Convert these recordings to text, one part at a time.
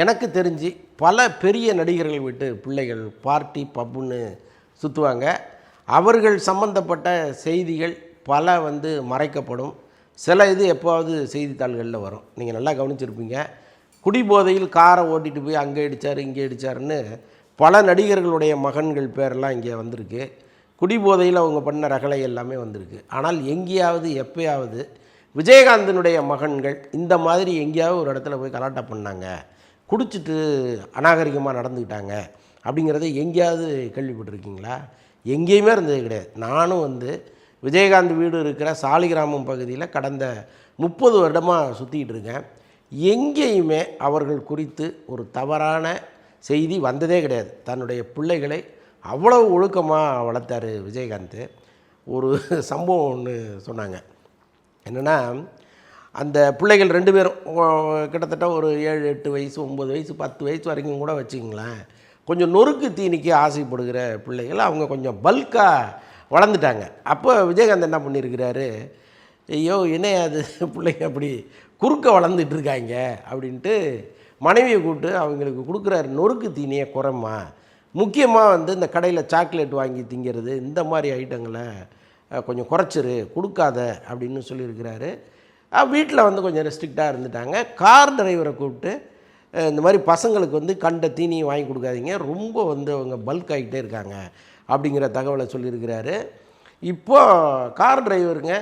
எனக்கு தெரிஞ்சு பல பெரிய நடிகர்கள் வீட்டு பிள்ளைகள் பார்ட்டி பப்புன்னு சுற்றுவாங்க. அவர்கள் சம்பந்தப்பட்ட செய்திகள் பல மறைக்கப்படும். சில இது எப்போவாவது செய்தித்தாள்களில் வரும். நீங்கள் நல்லா கவனிச்சிருப்பீங்க. குடிபோதையில் காரை ஓட்டிகிட்டு போய் அங்கே இடித்தார் இங்கே இடித்தாருன்னு பல நடிகர்களுடைய மகன்கள் பேரெல்லாம் இங்கே வந்திருக்கு. குடிபோதையில் அவங்க பண்ண ரகளை எல்லாமே வந்திருக்கு. ஆனால் எங்கேயாவது எப்போயாவது விஜயகாந்தனுடைய மகன்கள் இந்த மாதிரி எங்கேயாவது ஒரு இடத்துல போய் கலாட்டா பண்ணாங்க, குடிச்சிட்டு அநாகரிகமாக நடந்துக்கிட்டாங்க அப்படிங்கிறத எங்கேயாவது கேள்விப்பட்டிருக்கீங்களா? எங்கேயுமே இருந்தது கிடையாது. நானும் விஜயகாந்த் வீடு இருக்கிற சாலிகிராமம் பகுதியில் கடந்த 30 வருடமாக சுற்றிக்கிட்டு இருக்கேன். எங்கேயுமே அவர்கள் குறித்து ஒரு தவறான செய்தி வந்ததே கிடையாது. தன்னுடைய பிள்ளைகளை அவ்வளவு ஒழுக்கமாக வளர்த்தார் விஜயகாந்த். ஒரு சம்பவம் ஒன்று சொன்னாங்க. என்னென்னா, அந்த பிள்ளைகள் 2 பேரும் கிட்டத்தட்ட ஒரு 7, 8 வயசு, 9 வயசு, 10 வயசு வரைக்கும் கூட வச்சுக்கிங்களேன், கொஞ்சம் நொறுக்கு தீனிக்கு ஆசைப்படுகிற பிள்ளைகள். அவங்க கொஞ்சம் பல்காக வளர்ந்துட்டாங்க. அப்போ விஜயகாந்த் என்ன பண்ணியிருக்கிறாரு, ஐயோ என்ன அது பிள்ளைங்க அப்படி குறுக்க வளர்ந்துட்டுருக்காங்க அப்படின்ட்டு மனைவியை கூப்பிட்டு அவங்களுக்கு கொடுக்குறாரு, நொறுக்கு தீனியை குறைமா, முக்கியமாக இந்த கடையில் சாக்லேட் வாங்கி திங்கிறது இந்த மாதிரி ஐட்டங்களை கொஞ்சம் குறைச்சிரு, கொடுக்காத அப்படின்னு சொல்லியிருக்கிறாரு. வீட்டில் கொஞ்சம் ரெஸ்ட்ரிக்டாக இருந்துட்டாங்க. கார் டிரைவரை கூப்பிட்டு இந்த மாதிரி பசங்களுக்கு கண்ட தீனியை வாங்கி கொடுக்காதீங்க, ரொம்ப அவங்க பல்க் ஆகிட்டே இருக்காங்க அப்படிங்கிற தகவலை சொல்லியிருக்கிறாரு. இப்போது கார் டிரைவருங்க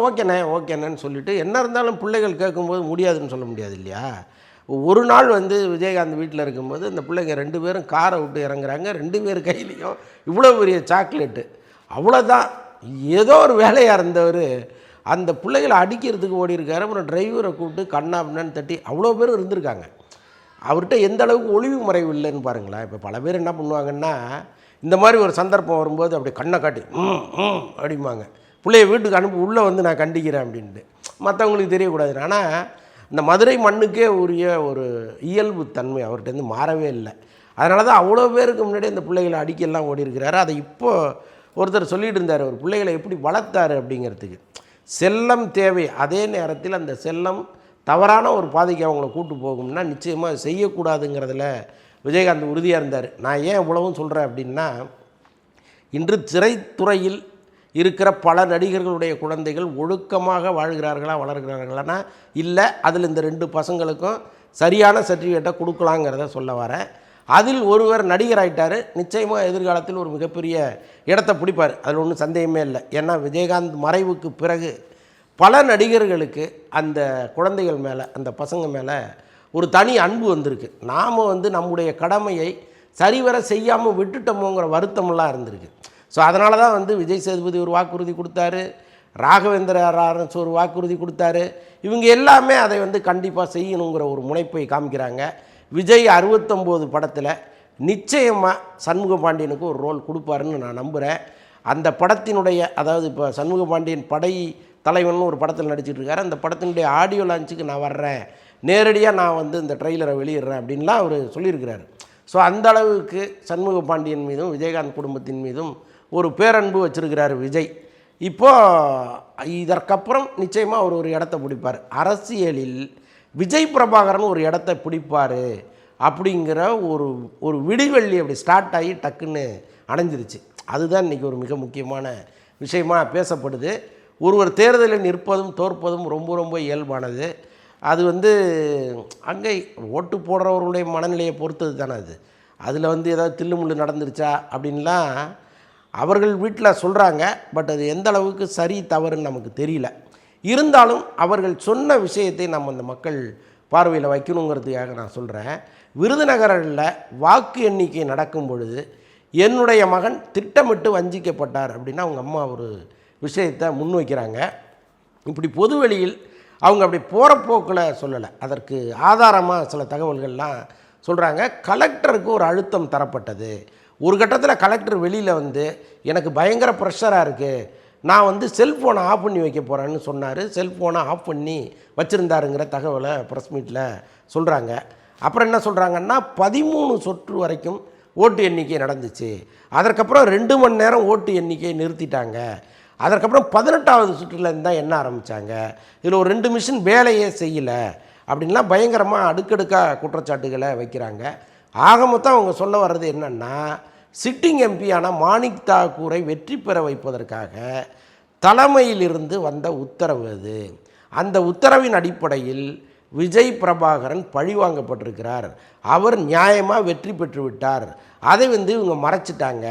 ஓகேண்ணே ஓகேண்ணேன்னு சொல்லிவிட்டு, என்ன இருந்தாலும் பிள்ளைகள் கேட்கும்போது முடியாதுன்னு சொல்ல முடியாது இல்லையா. ஒரு நாள் விஜயகாந்த் வீட்டில் இருக்கும்போது அந்த பிள்ளைங்க 2 பேரும் காரை விட்டு இறங்குறாங்க. 2 பேர் கையிலையும் இவ்வளோ பெரிய சாக்லேட்டு. அவ்வளோதான், ஏதோ ஒரு வேலையாக இருந்தவர் அந்த பிள்ளைகளை அடிக்கிறதுக்கு ஓடி இருக்காரு. அப்புறம் டிரைவரை கூப்பிட்டு கண்ணா அப்படின்னு தட்டி அவ்வளோ பேரும் இருந்திருக்காங்க. அவர்கிட்ட எந்த அளவுக்கு ஒளிவு மறைவு இல்லைன்னு பாருங்களேன். இப்போ பல பேர் என்ன பண்ணுவாங்கன்னா, இந்த மாதிரி ஒரு சந்தர்ப்பம் வரும்போது அப்படி கண்ணை காட்டி அப்படிம்பாங்க, பிள்ளைய வீட்டுக்கு அனுப்பி உள்ளே நான் கண்டிக்கிறேன் அப்படின்ட்டு, மற்றவங்களுக்கு தெரியக்கூடாது. ஆனால் இந்த மதுரை மண்ணுக்கே உரிய ஒரு இயல்பு தன்மை அவர்கிட்ட மாறவே இல்லை. அதனால தான் அவ்வளோ பேருக்கு முன்னாடி அந்த பிள்ளைகளை அடிக்கலாம் ஓடி இருக்கிறாரு. அதை இப்போது ஒருத்தர் சொல்லிகிட்டு இருந்தார், ஒரு பிள்ளைகளை எப்படி வளர்த்தாரு அப்படிங்கிறதுக்கு. செல்லம் தேவை, அதே நேரத்தில் அந்த செல்லம் தவறான ஒரு பாதைக்கு அவங்கள கூட்டு போகும்னா நிச்சயமாக செய்யக்கூடாதுங்கிறதுல விஜயகாந்த் உறுதியாக இருந்தார். நான் ஏன் இவ்வளவும் சொல்கிறேன் அப்படின்னா, இன்று திரைத்துறையில் இருக்கிற பல நடிகர்களுடைய குழந்தைகள் ஒழுக்கமாக வாழ்கிறார்களா வளர்கிறார்களானா இல்லை, அதில் இந்த 2 பசங்களுக்கும் சரியான சர்டிஃபிகேட்டை கொடுக்கலாங்கிறத சொல்ல வரேன். அதில் ஒருவர் நடிகர் ஆகிட்டார், நிச்சயமாக எதிர்காலத்தில் ஒரு மிகப்பெரிய இடத்தை பிடிப்பார், அதில் ஒன்றும் சந்தேகமே இல்லை. ஏன்னா விஜயகாந்த் மறைவுக்கு பிறகு பல நடிகர்களுக்கு அந்த குழந்தைகள் மேலே, அந்த பசங்க மேலே ஒரு தனி அன்பு வந்திருக்கு. நாம் நம்முடைய கடமையை சரிவர செய்யாமல் விட்டுட்டோமோங்கிற வருத்தமெல்லாம் இருந்திருக்கு. ஸோ அதனால தான் விஜய் சேதுபதி ஒரு வாக்குறுதி கொடுத்தாரு, ராகவேந்திர அரசு ஒரு வாக்குறுதி கொடுத்தாரு. இவங்க எல்லாமே அதை கண்டிப்பாக செய்யணுங்கிற ஒரு முனைப்பை காமிக்கிறாங்க. விஜய் 69 படத்தில் நிச்சயமாக சண்முக பாண்டியனுக்கு ஒரு ரோல் கொடுப்பாருன்னு நான் நம்புகிறேன். அந்த படத்தினுடைய, அதாவது இப்போ சண்முக பாண்டியன் படை தலைவன் ஒரு படத்தில் நடிச்சிட்டு இருக்காரு. அந்த படத்தினுடைய ஆடியோ லான்ச்சுக்கு நான் வர்றேன், நேரடியாக நான் இந்த ட்ரெய்லரை வெளியிடுறேன் அப்படின்லாம் அவர் சொல்லியிருக்கிறார். ஸோ அந்த அளவுக்கு சண்முக பாண்டியன் மீதும் விஜயகாந்த் குடும்பத்தின் மீதும் ஒரு பேரன்பு வச்சுருக்கிறார் விஜய். இப்போது இதற்கப்புறம் நிச்சயமாக அவர் ஒரு இடத்த பிடிப்பார். அரசியலில் விஜய் பிரபாகரன் ஒரு இடத்த பிடிப்பார் அப்படிங்கிற ஒரு விடிவெள்ளி அப்படி ஸ்டார்ட் ஆகி டக்குன்னு அணைஞ்சிருச்சு. அதுதான் இன்றைக்கி ஒரு மிக முக்கியமான விஷயமாக பேசப்படுது. ஒருவர் தேர்தலில் நிற்பதும் தோற்பதும் ரொம்ப ரொம்ப இயல்பானது. அது அங்கே ஓட்டு போடுறவர்களுடைய மனநிலையை பொறுத்தது தானே அது. அதில் ஏதாவது தில்லுமுள்ளு நடந்துருச்சா அப்படின்லாம் அவர்கள் வீட்டில் சொல்கிறாங்க. பட் அது எந்த அளவுக்கு சரி தவறுன்னு நமக்கு தெரியல. இருந்தாலும் அவர்கள் சொன்ன விஷயத்தை நம்ம அந்த மக்கள் பார்வையில் வைக்கணுங்கிறதுக்காக நான் சொல்கிறேன். விருதுநகரில் வாக்கு எண்ணிக்கை நடக்கும் பொழுது என்னுடைய மகன் திட்டமிட்டு வஞ்சிக்கப்பட்டார் அப்படின்னா அவங்க அம்மா ஒரு விஷயத்தை முன்வைக்கிறாங்க. இப்படி பொதுவெளியில் அவங்க அப்படி போகிற போக்கில் சொல்லலை, அதற்கு ஆதாரமாக சில தகவல்கள்லாம் சொல்கிறாங்க. கலெக்டருக்கு ஒரு அழுத்தம் தரப்பட்டது. ஒரு கட்டத்தில் கலெக்டர் வெளியில் எனக்கு பயங்கர ப்ரெஷராக இருக்குது, நான் செல்ஃபோனை ஆஃப் பண்ணி வைக்க போகிறேன்னு சொன்னார். செல்ஃபோனை ஆஃப் பண்ணி வச்சுருந்தாருங்கிற தகவலை ப்ரெஸ் மீட்டில் சொல்கிறாங்க. அப்புறம் என்ன சொல்கிறாங்கன்னா, 13 சுற்று வரைக்கும் ஓட்டு எண்ணிக்கை நடந்துச்சு. அதற்கப்புறம் 2 மணி நேரம் ஓட்டு எண்ணிக்கையை நிறுத்திட்டாங்க. அதற்கப்புறம் 18வது சுற்றுலேருந்து தான் எண்ண ஆரம்பித்தாங்க. இதில் ஒரு 2 மிஷின் வேலையே செய்யலை அப்படின்லாம் பயங்கரமாக அடுக்கடுக்காக குற்றச்சாட்டுகளை வைக்கிறாங்க. ஆக மொத்தம் அவங்க சொல்ல வர்றது என்னென்னா, சிட்டிங் எம்பியான மாணிக் தாக்கூரை வெற்றி பெற வைப்பதற்காக தலைமையிலிருந்து வந்த உத்தரவு அது. அந்த உத்தரவின் அடிப்படையில் விஜய் பிரபாகரன் பழிவாங்கப்பட்டிருக்கிறார். அவர் நியாயமாக வெற்றி பெற்று விட்டார். அதை இவங்க மறைச்சிட்டாங்க.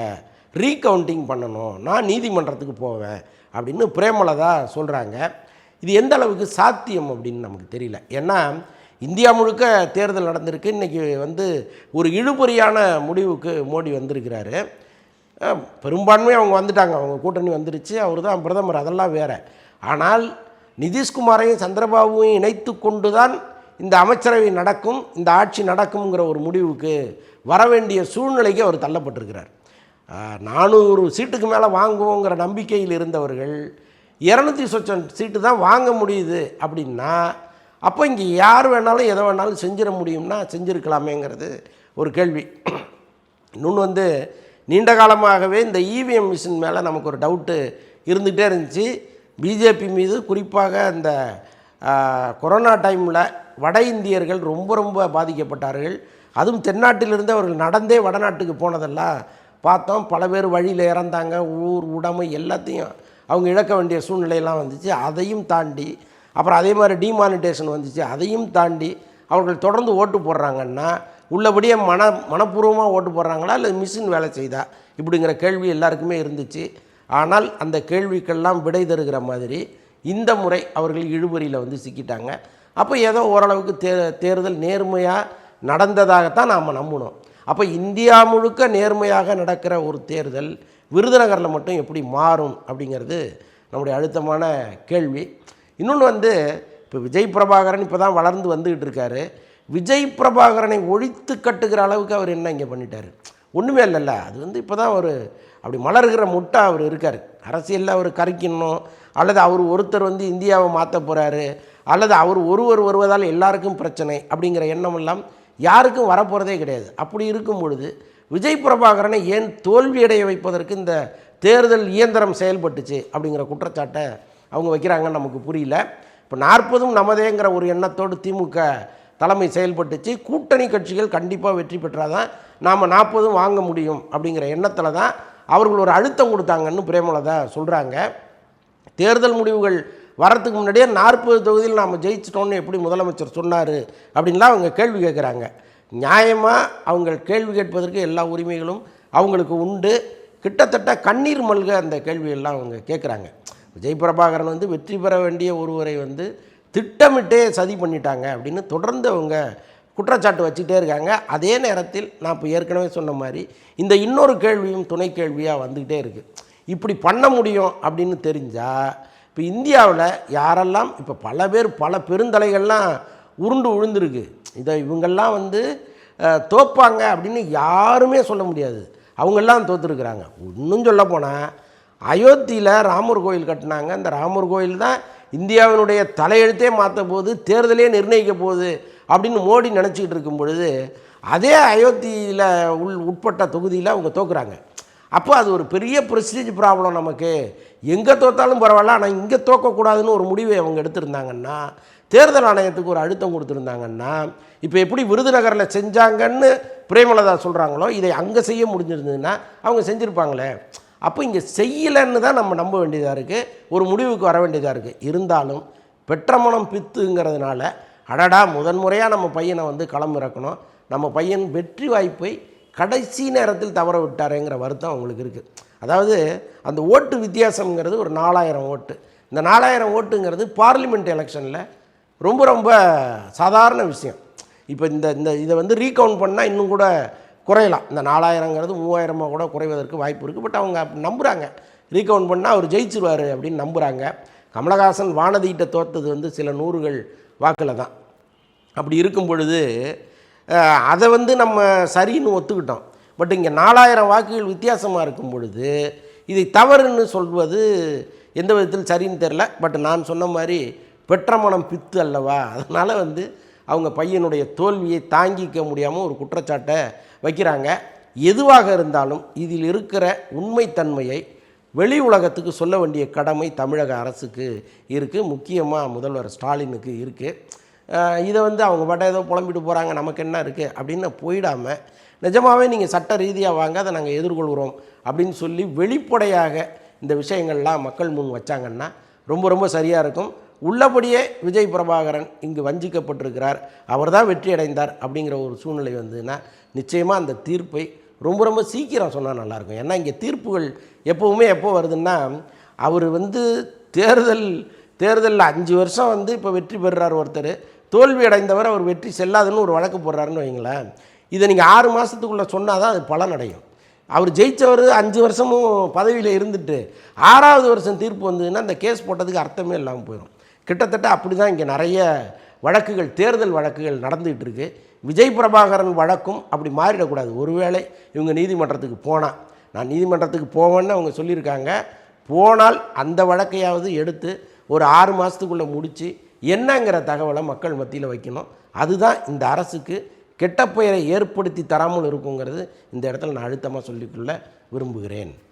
ரீகவுண்டிங் பண்ணணும், நான் நீதிமன்றத்துக்கு போவேன் அப்படின்னு பிரேமலதா சொல்கிறாங்க. இது எந்த அளவுக்கு சாத்தியம் அப்படின்னு நமக்கு தெரியல. ஏன்னா இந்தியா முழுக்க தேர்தல் நடந்திருக்கு. இன்றைக்கி ஒரு இழுபறியான முடிவுக்கு மோடி வந்திருக்கிறாரு. பெரும்பான்மை அவங்க வந்துட்டாங்க, அவங்க கூட்டணி வந்துருச்சு, அவர் தான் பிரதமர், அதெல்லாம் வேறு. ஆனால் நிதிஷ்குமாரையும் சந்திரபாபுவையும் இணைத்து கொண்டு தான் இந்த அமைச்சரவை நடக்கும், இந்த ஆட்சி நடக்குங்கிற ஒரு முடிவுக்கு வர வேண்டிய சூழ்நிலைக்கு அவர் தள்ளப்பட்டிருக்கிறார். 400 சீட்டுக்கு மேலே வாங்குவோங்கிற நம்பிக்கையில் இருந்தவர்கள் 200 சொச்சம் சீட்டு தான் வாங்க முடியுது அப்படின்னா, அப்போ இங்கே யார் வேணாலும் எதை வேணாலும் செஞ்சிட முடியும்னா செஞ்சுருக்கலாமேங்கிறது ஒரு கேள்வி. இன்னொன்று நீண்ட காலமாகவே இந்த இவிஎம் மிஷின் மேலே நமக்கு ஒரு டவுட்டு இருந்துகிட்டே இருந்துச்சு. பிஜேபி மீது குறிப்பாக இந்த கொரோனா டைமில் வட இந்தியர்கள் ரொம்ப ரொம்ப பாதிக்கப்பட்டார்கள். அதுவும் தென்னாட்டிலிருந்து அவர்கள் நடந்தே வடநாட்டுக்கு போனதெல்லாம் பார்த்தோம். பல பேர் வழியில் இறந்தாங்க, ஊர் உடைமை எல்லாத்தையும் அவங்க இழக்க வேண்டிய சூழ்நிலையெல்லாம் வந்துச்சு. அதையும் தாண்டி அப்புறம் அதே மாதிரி டிமானிட்டேஷன் வந்துச்சு. அதையும் தாண்டி அவர்கள் தொடர்ந்து ஓட்டு போடுறாங்கன்னா உள்ளபடியே மனப்பூர்வமாக ஓட்டு போடுறாங்களா இல்லை மிஷின் வேலை செய்தா இப்படிங்கிற கேள்வி எல்லாருக்குமே இருந்துச்சு. ஆனால் அந்த கேள்விக்கெல்லாம் விடை தருகிற மாதிரி இந்த முறை அவர்கள் இழுபறியில் சிக்கிட்டாங்க. அப்போ ஏதோ ஓரளவுக்கு தேர்தல் நேர்மையாக நடந்ததாகத்தான் நாம் நம்பணும். அப்போ இந்தியா முழுக்க நேர்மையாக நடக்கிற ஒரு தேர்தல் விருதுநகரில் மட்டும் எப்படி மாறும் அப்படிங்கிறது நம்முடைய அழுத்தமான கேள்வி. இன்னொன்று இப்போ விஜய் பிரபாகரன் இப்போ தான் வளர்ந்து வந்துக்கிட்டு இருக்காரு. விஜய் பிரபாகரனை ஒழித்து கட்டுகிற அளவுக்கு அவர் என்ன இங்கே பண்ணிட்டார்? ஒன்றுமே இல்லைல்ல. அது இப்போ தான் ஒரு அப்படி மலர்கிற முட்டை அவர் இருக்கார். அரசியலில் அவர் கறிக்கணும், அல்லது அவர் ஒருத்தர் இந்தியாவை மாற்ற போகிறாரு, அல்லது அவர் ஒருவர் வருவதால் எல்லாருக்கும் பிரச்சனை அப்படிங்கிற எண்ணமெல்லாம் யாருக்கும் வரப்போகிறதே கிடையாது. அப்படி இருக்கும் பொழுது விஜய் பிரபாகரனை ஏன் தோல்வியடைய வைப்பதற்கு இந்த தேர்தல் இயந்திரம் செயல்பட்டுச்சு அப்படிங்கிற குற்றச்சாட்டை அவங்க வைக்கிறாங்கன்னு நமக்கு புரியல. இப்போ 40ம் நமதேங்கிற ஒரு எண்ணத்தோடு திமுக தலைமை செயல்பட்டுச்சு. கூட்டணி கட்சிகள் கண்டிப்பாக வெற்றி பெற்றால் தான் நாம் 40ம் வாங்க முடியும் அப்படிங்கிற எண்ணத்தில் தான் அவர்கள் ஒரு அழுத்தம் கொடுத்தாங்கன்னு பிரேமலதா சொல்கிறாங்க. தேர்தல் முடிவுகள் வரத்துக்கு முன்னாடியே 40 தொகுதியில் நாம் ஜெயிச்சிட்டோன்னு எப்படி முதலமைச்சர் சொன்னார் அப்படின்லாம் அவங்க கேள்வி கேட்குறாங்க. நியாயமாக அவங்க கேள்வி கேட்பதற்கு எல்லா உரிமைகளும் அவங்களுக்கு உண்டு. கிட்டத்தட்ட கண்ணீர் மல்க அந்த கேள்வியெல்லாம் அவங்க கேட்குறாங்க. விஜய் பிரபாகரன் வெற்றி பெற வேண்டிய ஒருவரை திட்டமிட்டே சதி பண்ணிட்டாங்க அப்படின்னு தொடர்ந்து அவங்க குற்றச்சாட்டு வச்சுக்கிட்டே இருக்காங்க. அதே நேரத்தில் நான் இப்போ ஏற்கனவே சொன்ன மாதிரி இந்த இன்னொரு கேள்வியும் துணை கேள்வியாக வந்துக்கிட்டே இருக்குது. இப்படி பண்ண முடியும் அப்படின்னு தெரிஞ்சால் இப்போ இந்தியாவில் யாரெல்லாம் இப்போ பல பேர் பல பெருந்தலைகள்லாம் உருண்டு விழுந்திருக்கு. இவங்கெல்லாம் தோப்பாங்க அப்படின்னு யாருமே சொல்ல முடியாது. அவங்கெல்லாம் தோற்றுருக்குறாங்க. இன்னும் சொல்ல போனால் அயோத்தியில் ராமர் கோயில் கட்டினாங்க. அந்த ராமர் கோயில் தான் இந்தியாவினுடைய தலையெழுத்தே மாற்ற போது, தேர்தலே நிர்ணயிக்க போகுது அப்படின்னு மோடி நினச்சிக்கிட்டு இருக்கும் பொழுது அதே அயோத்தியில் உட்பட்ட தொகுதியில் அவங்க தோக்குறாங்க. அப்போ அது ஒரு பெரிய ப்ரெஸ்டீஜ் ப்ராப்ளம். நமக்கு எங்கே தோற்றாலும் பரவாயில்ல, ஆனால் இங்கே தோக்கக்கூடாதுன்னு ஒரு முடிவை அவங்க எடுத்திருந்தாங்கன்னா, தேர்தல் ஆணையத்துக்கு ஒரு அழுத்தம் கொடுத்துருந்தாங்கன்னா, இப்போ எப்படி விருதுநகரில் செஞ்சாங்கன்னு பிரேமலதா சொல்கிறாங்களோ இதை அங்கே செய்ய முடிஞ்சிருந்ததுன்னா அவங்க செஞ்சுருப்பாங்களே. அப்போ இங்கே செய்யலைன்னு தான் நம்ம நம்ப வேண்டியதாக இருக்குது, ஒரு முடிவுக்கு வர வேண்டியதாக இருக்குது. இருந்தாலும் பெற்ற மனம் பித்துங்கிறதுனால அடடா முதன்முறையாக நம்ம பையனை களம் இறக்கணும், நம்ம பையன் வெற்றி வாய்ப்பை கடைசி நேரத்தில் தவற விட்டாருங்கிற வருத்தம் அவங்களுக்கு இருக்குது. அதாவது அந்த ஓட்டு வித்தியாசங்கிறது ஒரு 4000 ஓட்டு. இந்த 4000 ஓட்டுங்கிறது பார்லிமெண்ட் எலெக்ஷனில் ரொம்ப ரொம்ப சாதாரண விஷயம். இப்போ இந்த இதை ரீகவுண்ட் பண்ணால் இன்னும் கூட குறையலாம். இந்த 4000ங்கிறது 3000 கூட குறைவதற்கு வாய்ப்பு இருக்குது. பட் அவங்க நம்புகிறாங்க, ரீகவுண்ட் பண்ணால் அவர் ஜெயிச்சிருவார் அப்படின்னு நம்புகிறாங்க. கமலஹாசன் வானதிகிட்ட தோற்றது சில நூறுகள் வாக்கில் தான். அப்படி இருக்கும் பொழுது அதை நம்ம சரின்னு ஒத்துக்கிட்டோம். பட் இங்கே 4000 வாக்குகள் வித்தியாசமாக இருக்கும் பொழுது இதை தவறுன்னு சொல்வது எந்த விதத்தில் சரின்னு தெரில. பட் நான் சொன்ன மாதிரி பெற்ற மனம் பித்து அல்லவா, அதனால் அவங்க பையனுடைய தோல்வியை தாங்கிக்க முடியாமல் ஒரு குற்றச்சாட்டை வைக்கிறாங்க. எதுவாக இருந்தாலும் இதில் இருக்கிற உண்மைத்தன்மையை வெளி உலகத்துக்கு சொல்ல வேண்டிய கடமை தமிழக அரசுக்கு இருக்குது, முக்கியமாக முதல்வர் ஸ்டாலினுக்கு இருக்குது. இதை வந்து அவங்க பாட்ட ஏதோ புலம்பிட்டு போகிறாங்க, நமக்கு என்ன இருக்குது அப்படின்னு போயிடாமல், நிஜமாகவே நீங்கள் சட்ட ரீதியாக வாங்க, அதை நாங்கள் எதிர்கொள்கிறோம் அப்படின்னு சொல்லி வெளிப்படையாக இந்த விஷயங்கள்லாம் மக்கள் முன் வச்சாங்கன்னா ரொம்ப ரொம்ப சரியாக இருக்கும். உள்ளபடியே விஜய் பிரபாகரன் இங்கு வஞ்சிக்கப்பட்டிருக்கிறார், அவர் தான் வெற்றி அடைந்தார் அப்படிங்கிற ஒரு சூழ்நிலை வந்துன்னா நிச்சயமாக அந்த தீர்ப்பை ரொம்ப ரொம்ப சீக்கிரம் சொன்னால் நல்லாயிருக்கும். ஏன்னா இங்கே தீர்ப்புகள் எப்போவுமே எப்போ வருதுன்னா, அவர் வந்து தேர்தலில் 5 வருஷம் வந்து இப்போ வெற்றி பெறுறார் ஒருத்தர், தோல்வி அடைந்தவர் அவர் வெற்றி செல்லாதுன்னு ஒரு வழக்கு போடுறாருன்னு வைங்களேன். இதை நீங்கள் 6 மாதத்துக்குள்ளே சொன்னால் தான் அது பலனடையும். அவர் ஜெயித்தவர் 5 வருஷமும் பதவியில் இருந்துட்டு 6வது வருஷம் தீர்ப்பு வந்ததுன்னா அந்த கேஸ் போட்டதுக்கு அர்த்தமே இல்லாமல் போயிடும். கிட்டத்தட்ட அப்படி தான் இங்கே நிறைய வழக்குகள், தேர்தல் வழக்குகள் நடந்துகிட்டு இருக்குது. விஜய் பிரபாகரன் வழக்கும் அப்படி மாறிடக்கூடாது. ஒருவேளை இவங்க நீதிமன்றத்துக்கு போனால், நான் நீதிமன்றத்துக்கு போவேன்னு அவங்க சொல்லியிருக்காங்க, போனால் அந்த வழக்கையாவது எடுத்து ஒரு 6 மாதத்துக்குள்ளே முடித்து என்னங்கிற தகவலை மக்கள் மத்தியில் வைக்கணும். அதுதான் இந்த அரசுக்கு கெட்ட பெயரை ஏற்படுத்தி தராமல் இருக்குங்கிறது இந்த இடத்துல நான் அழுத்தமாக சொல்லிக்கொள்ள விரும்புகிறேன்.